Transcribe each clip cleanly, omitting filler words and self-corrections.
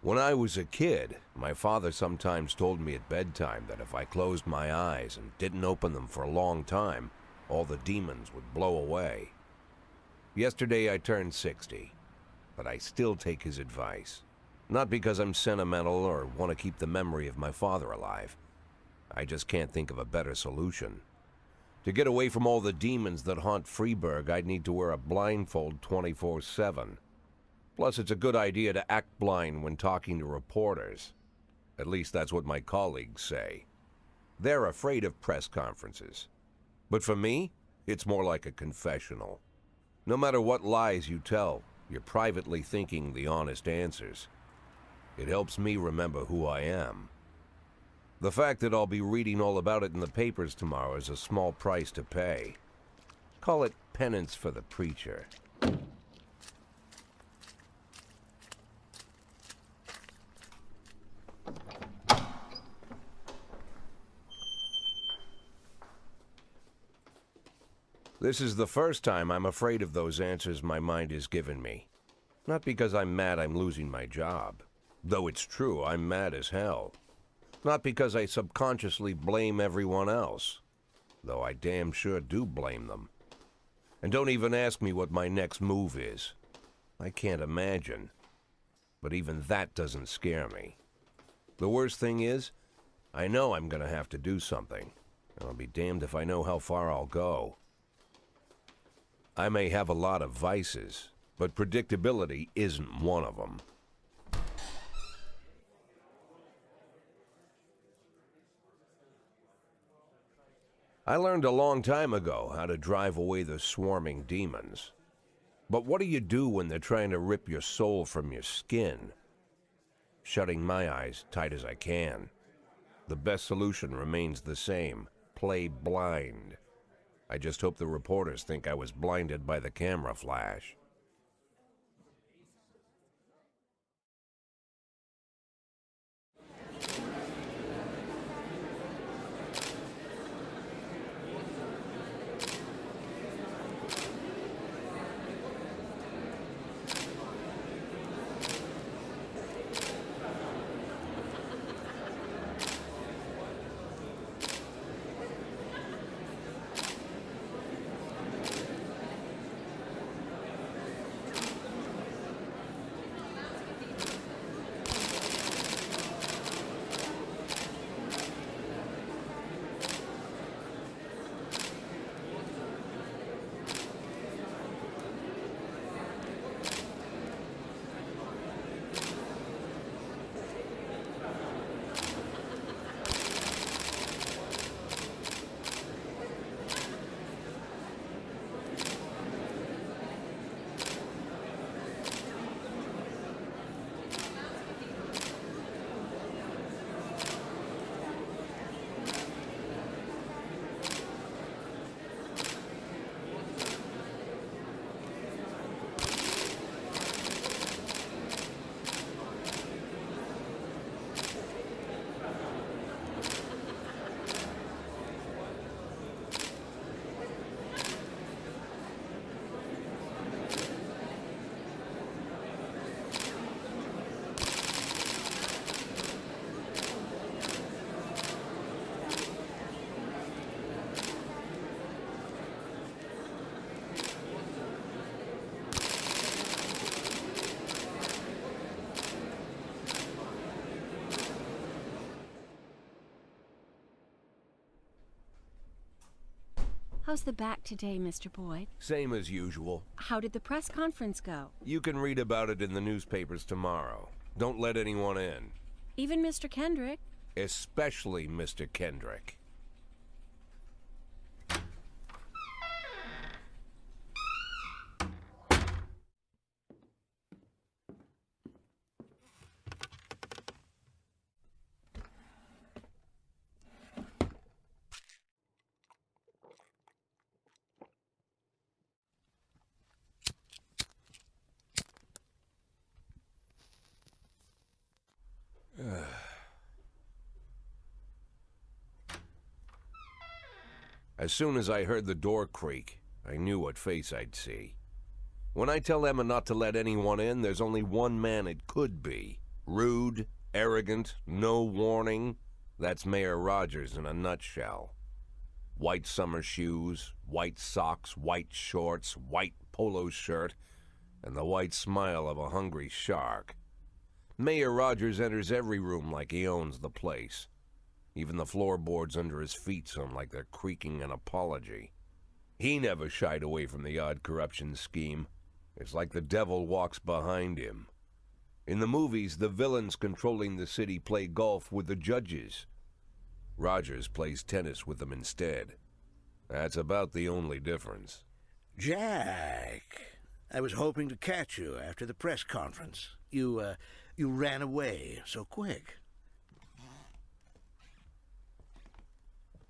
When I was a kid, my father sometimes told me at bedtime that if I closed my eyes and didn't open them for a long time, all the demons would blow away. Yesterday I turned 60, but I still take his advice. Not because I'm sentimental or want to keep the memory of my father alive. I just can't think of a better solution. To get away from all the demons that haunt Freeburg, I'd need to wear a blindfold 24/7. Plus, it's a good idea to act blind when talking to reporters. At least that's what my colleagues say. They're afraid of press conferences. But for me, it's more like a confessional. No matter what lies you tell, you're privately thinking the honest answers. It helps me remember who I am. The fact that I'll be reading all about it in the papers tomorrow is a small price to pay. Call it penance for the preacher. This is the first time I'm afraid of those answers my mind has given me. Not because I'm mad I'm losing my job. Though it's true, I'm mad as hell. Not because I subconsciously blame everyone else. Though I damn sure do blame them. And don't even ask me what my next move is. I can't imagine. But even that doesn't scare me. The worst thing is, I know I'm gonna have to do something. And I'll be damned if I know how far I'll go. I may have a lot of vices, but predictability isn't one of them. I learned a long time ago how to drive away the swarming demons. But what do you do when they're trying to rip your soul from your skin? Shutting my eyes tight as I can. The best solution remains the same: play blind. I just hope the reporters think I was blinded by the camera flash. How's the back today, Mr. Boyd? Same as usual. How did the press conference go? You can read about it in the newspapers tomorrow. Don't let anyone in. Even Mr. Kendrick? Especially Mr. Kendrick. As soon as I heard the door creak, I knew what face I'd see. When I tell Emma not to let anyone in, there's only one man it could be: Rude, arrogant, no warning. That's Mayor Rogers in a nutshell. White summer shoes, white socks, white shorts, white polo shirt, and the white smile of a hungry shark. Mayor Rogers enters every room like he owns the place. Even the floorboards under his feet sound like they're creaking an apology. He never shied away from the odd corruption scheme. It's like the devil walks behind him. In the movies, the villains controlling the city play golf with the judges. Rogers plays tennis with them instead. That's about the only difference. Jack, I was hoping to catch you after the press conference. You ran away so quick.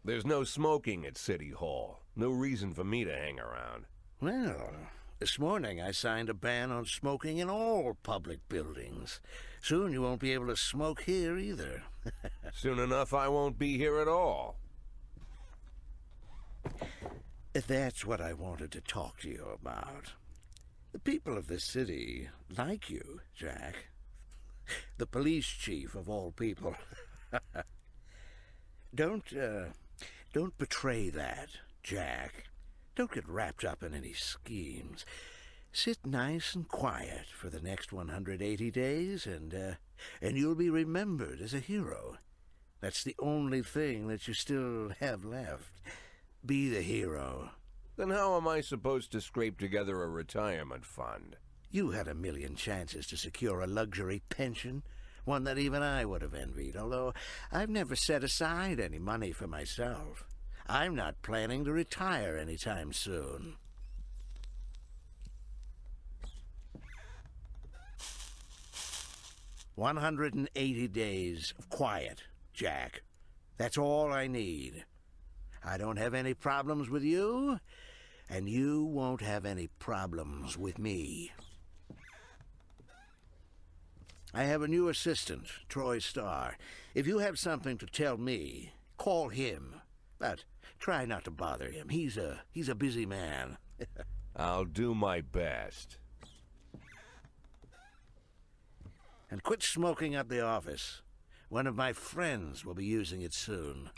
There's no smoking at City Hall. No reason for me to hang around. Well, this morning I signed a ban on smoking in all public buildings. Soon you won't be able to smoke here either. Soon enough, I won't be here at all. That's what I wanted to talk to you about. The people of this city like you, Jack. The police chief of all people. Don't betray that, Jack. Don't get wrapped up in any schemes. Sit nice and quiet for the next 180 days, and you'll be remembered as a hero. That's the only thing that you still have left. Be the hero. Then how am I supposed to scrape together a retirement fund? You had a million chances to secure a luxury pension, one that even I would have envied, although I've never set aside any money for myself. I'm not planning to retire anytime soon. "180 days of quiet, Jack. That's all I need. I don't have any problems with you, and you won't have any problems with me. I have a new assistant, Troy Starr. If you have something to tell me, call him. But try not to bother him. He's a busy man." I'll do my best. "And quit smoking at the office. One of my friends will be using it soon."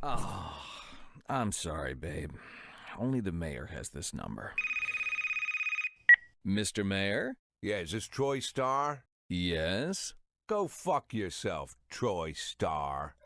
Oh, I'm sorry, babe. Only the mayor has this number. Mr. Mayor? Yeah, is this Troy Starr? Yes? Go fuck yourself, Troy Starr.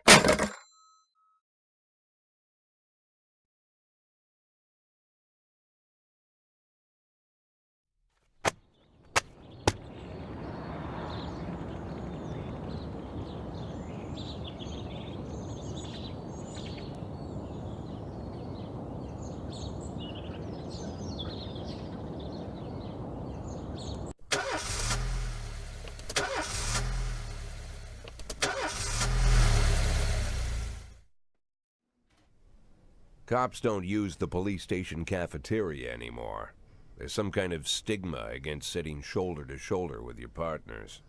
Cops don't use the police station cafeteria anymore. There's some kind of stigma against sitting shoulder to shoulder with your partners.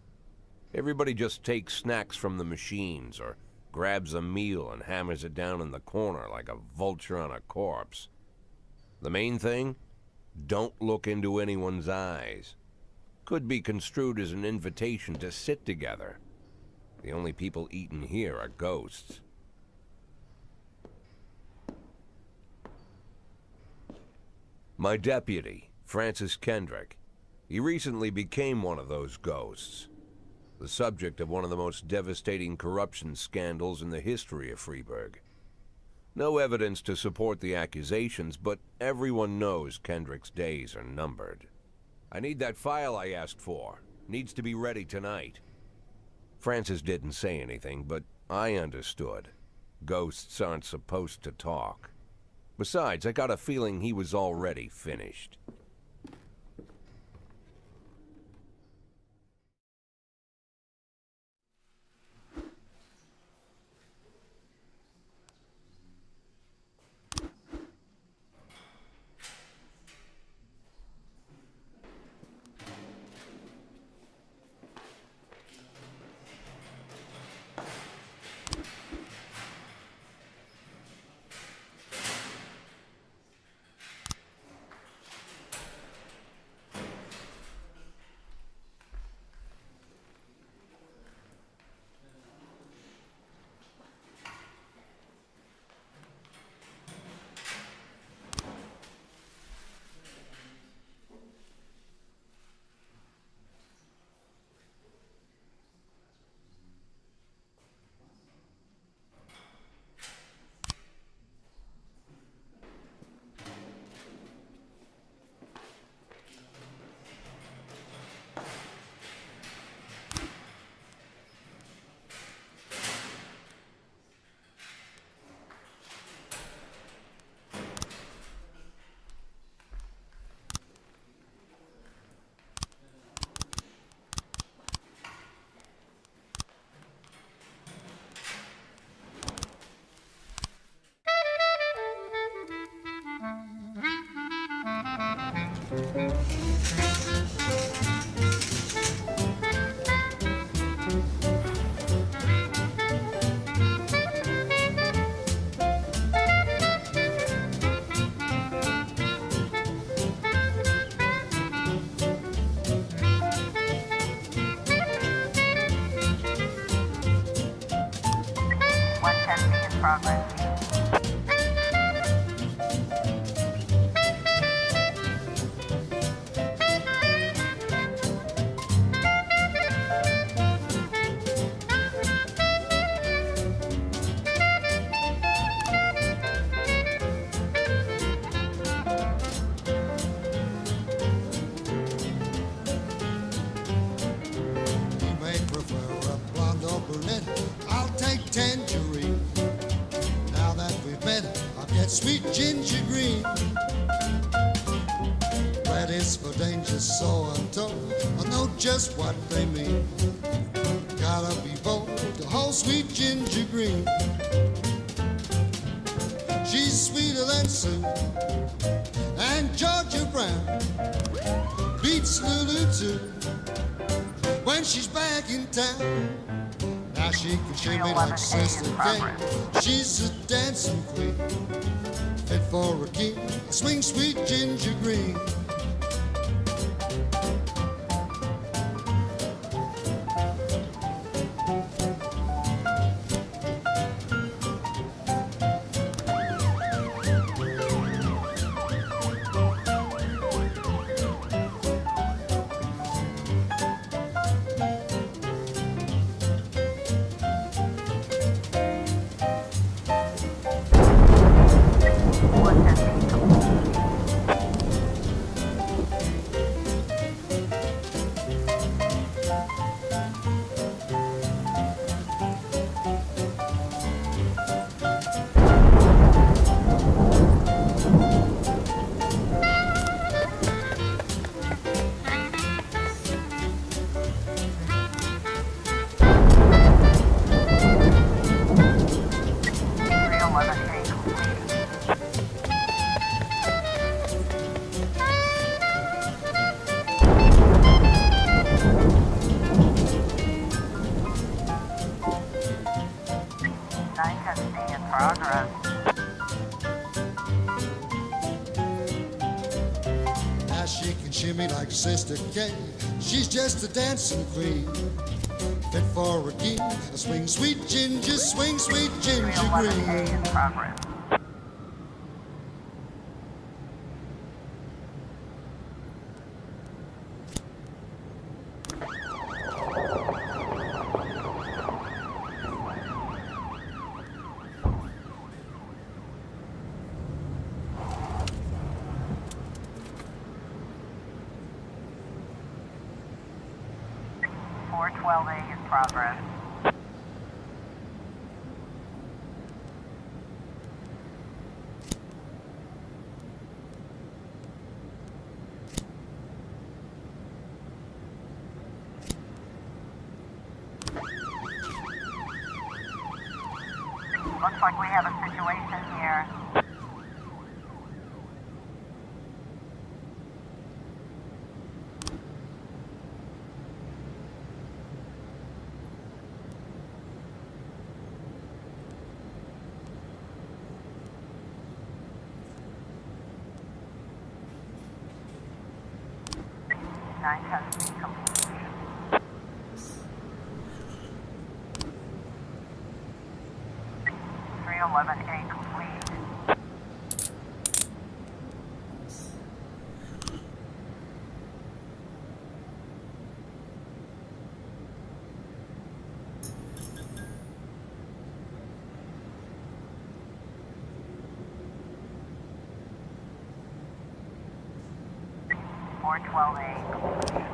Everybody just takes snacks from the machines or grabs a meal and hammers it down in the corner like a vulture on a corpse. The main thing? Don't look into anyone's eyes. Could be construed as an invitation to sit together. The only people eating here are ghosts. My deputy, Francis Kendrick. He recently became one of those ghosts. The subject of one of the most devastating corruption scandals in the history of Freeburg. No evidence to support the accusations, but everyone knows Kendrick's days are numbered. I need that file I asked for. Needs to be ready tonight. Francis didn't say anything, but I understood. Ghosts aren't supposed to talk. Besides, I got a feeling he was already finished. You may prefer a blonde or brunette. I'll take tangerine. Now that we've met, I'll get sweet ginger green. Red is for danger, so I'm told. I know just what they mean. Gotta be bold to hold sweet ginger green. She's sweeter than Sue and Georgia Brown. Beats Lulu too when she's back in town. Now she can shimmy like Sister Kate. She's a dancing queen, fit for a king. Swing sweet ginger green. Now she can shimmy like Sister Kate. She's just a dancing queen, fit for a king. Swing sweet ginger, swing sweet ginger green. Looks like we have a situation here. Nine testing complete. 311A complete. Four 12A complete.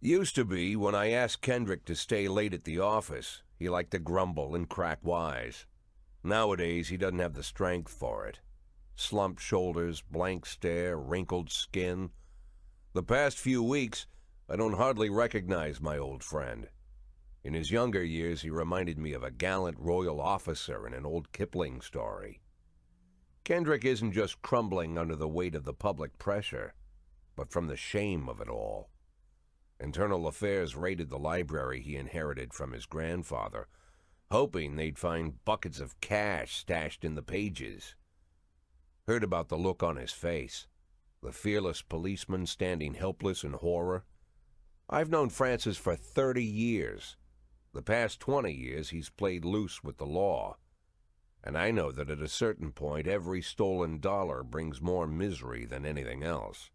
Used to be, when I asked Kendrick to stay late at the office, he liked to grumble and crack wise. Nowadays, he doesn't have the strength for it. Slumped shoulders, blank stare, wrinkled skin. The past few weeks, I don't hardly recognize my old friend. In his younger years, he reminded me of a gallant royal officer in an old Kipling story. Kendrick isn't just crumbling under the weight of the public pressure, but from the shame of it all. Internal Affairs raided the library he inherited from his grandfather, hoping they'd find buckets of cash stashed in the pages. Heard about the look on his face, the fearless policeman standing helpless in horror. I've known Francis for 30 years. The past 20 years he's played loose with the law. And I know that at a certain point every stolen dollar brings more misery than anything else.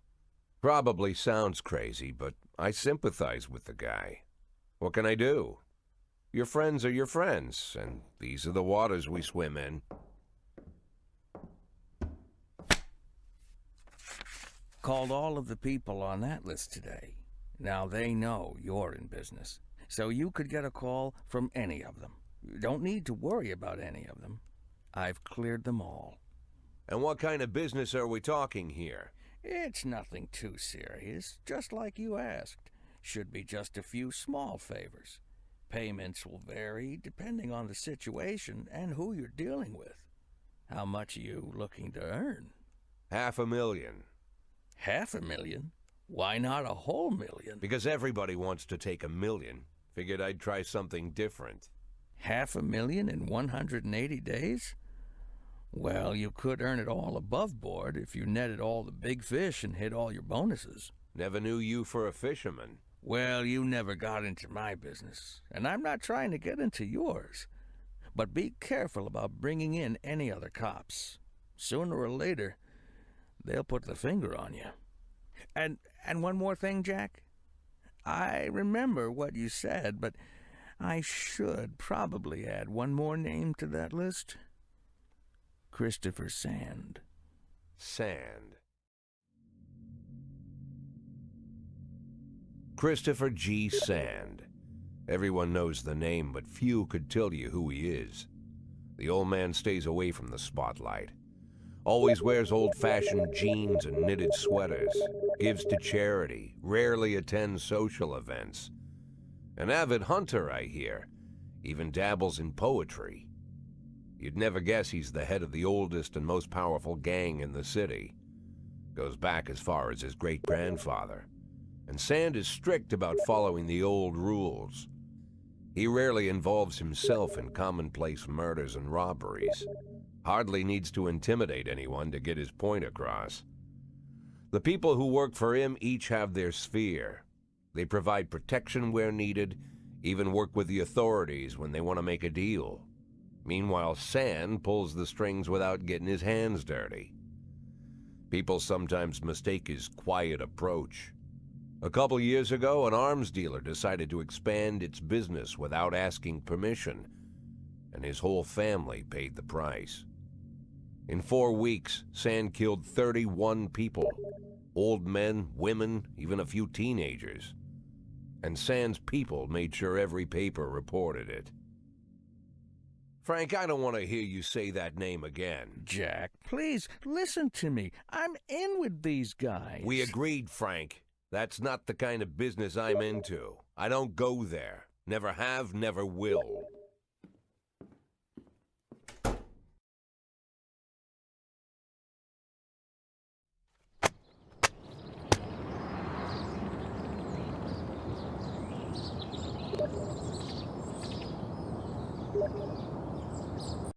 Probably sounds crazy, but I sympathize with the guy. What can I do? Your friends are your friends, and these are the waters we swim in. Called all of the people on that list today. Now they know you're in business, so you could get a call from any of them. You don't need to worry about any of them. I've cleared them all. And what kind of business are we talking here? It's nothing too serious, just like you asked. Should be just a few small favors. Payments will vary depending on the situation and who you're dealing with. How much are you looking to earn? $500,000. $500,000? Why not a whole million? Because everybody wants to take $1 million. Figured I'd try something different. $500,000 in 180 days? Well, you could earn it all above board if you netted all the big fish and hit all your bonuses. Never knew you for a fisherman. Well, you never got into my business, and I'm not trying to get into yours. But be careful about bringing in any other cops. Sooner or later, they'll put the finger on you. And one more thing, Jack. I remember what you said, but I should probably add one more name to that list. Christopher Sand. Sand. Christopher G. Sand. Everyone knows the name, but few could tell you who he is. The old man stays away from the spotlight. Always wears old-fashioned jeans and knitted sweaters. Gives to charity. Rarely attends social events. An avid hunter, I hear. Even dabbles in poetry. You'd never guess he's the head of the oldest and most powerful gang in the city. Goes back as far as his great-grandfather. And Sand is strict about following the old rules. He rarely involves himself in commonplace murders and robberies. Hardly needs to intimidate anyone to get his point across. The people who work for him each have their sphere. They provide protection where needed, even work with the authorities when they want to make a deal. Meanwhile, Sand pulls the strings without getting his hands dirty. People sometimes mistake his quiet approach. A couple years ago, an arms dealer decided to expand its business without asking permission, and his whole family paid the price. In 4 weeks, Sand killed 31 people. Old men, women, even a few teenagers. And Sand's people made sure every paper reported it. Frank, I don't want to hear you say that name again. Jack, please, listen to me. I'm in with these guys. We agreed, Frank. That's not the kind of business I'm into. I don't go there. Never have, never will.